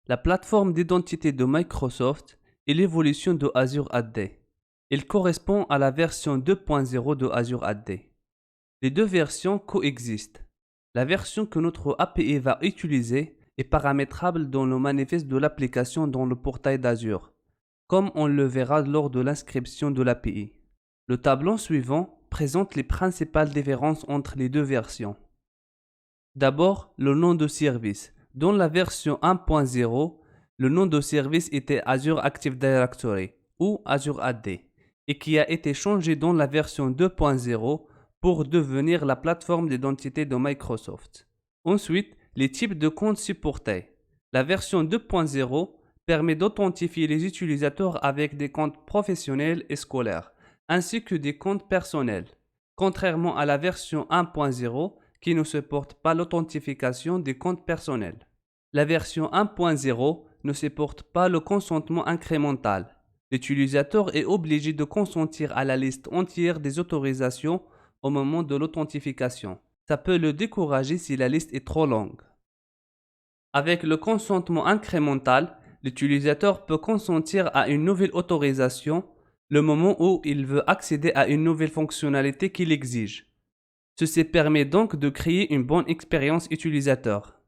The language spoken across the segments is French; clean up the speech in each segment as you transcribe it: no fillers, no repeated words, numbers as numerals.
la plateforme d'identité de Microsoft est l'évolution de Azure AD. Il correspond à la version 2.0 de Azure AD. Les deux versions coexistent. La version que notre API va utiliser est paramétrable dans le manifeste de l'application dans le portail d'Azure, comme on le verra lors de l'inscription de l'API. Le tableau suivant présente les principales différences entre les deux versions. D'abord, le nom de service. Dans la version 1.0, le nom de service était Azure Active Directory ou Azure AD et qui a été changé dans la version 2.0 pour devenir la plateforme d'identité de Microsoft. Ensuite, les types de comptes supportés. La version 2.0 permet d'authentifier les utilisateurs avec des comptes professionnels et scolaires, ainsi que des comptes personnels, contrairement à la version 1.0 qui ne supporte pas l'authentification des comptes personnels. La version 1.0 ne supporte pas le consentement incrémental. L'utilisateur est obligé de consentir à la liste entière des autorisations au moment de l'authentification. Ça peut le décourager si la liste est trop longue. Avec le consentement incrémental, l'utilisateur peut consentir à une nouvelle autorisation le moment où il veut accéder à une nouvelle fonctionnalité qu'il exige. Ceci permet donc de créer une bonne expérience utilisateur.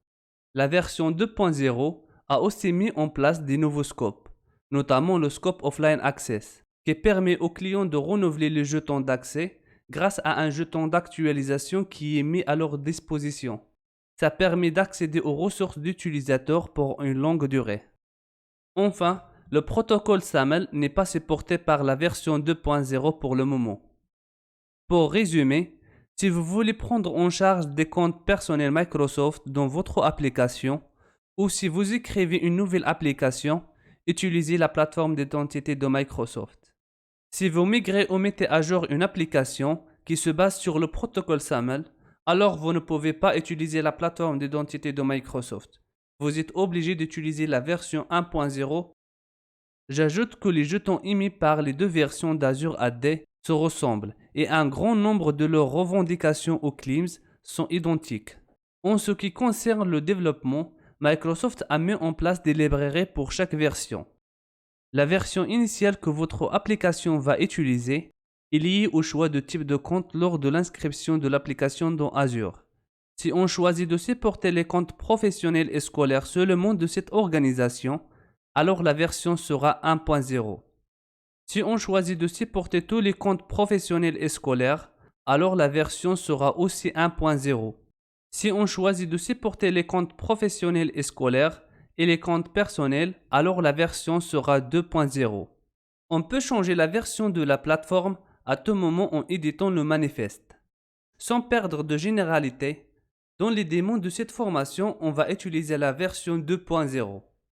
La version 2.0 a aussi mis en place des nouveaux scopes, notamment le scope Offline Access, qui permet aux clients de renouveler le jeton d'accès grâce à un jeton d'actualisation qui est mis à leur disposition. Ça permet d'accéder aux ressources d'utilisateurs pour une longue durée. Enfin, le protocole SAML n'est pas supporté par la version 2.0 pour le moment. Pour résumer, si vous voulez prendre en charge des comptes personnels Microsoft dans votre application, ou si vous écrivez une nouvelle application, utilisez la plateforme d'identité de Microsoft. Si vous migrez ou mettez à jour une application qui se base sur le protocole SAML, alors vous ne pouvez pas utiliser la plateforme d'identité de Microsoft. Vous êtes obligé d'utiliser la version 1.0. J'ajoute que les jetons émis par les deux versions d'Azure AD se ressemblent et un grand nombre de leurs revendications ou claims sont identiques. En ce qui concerne le développement, Microsoft a mis en place des librairies pour chaque version. La version initiale que votre application va utiliser est liée au choix de type de compte lors de l'inscription de l'application dans Azure. Si on choisit de supporter les comptes professionnels et scolaires seulement de cette organisation, alors la version sera 1.0. Si on choisit de supporter tous les comptes professionnels et scolaires, alors la version sera aussi 1.0. Si on choisit de supporter les comptes professionnels et scolaires et les comptes personnels, alors la version sera 2.0. On peut changer la version de la plateforme à tout moment en éditant le manifeste. Sans perdre de généralité, dans les démos de cette formation, on va utiliser la version 2.0.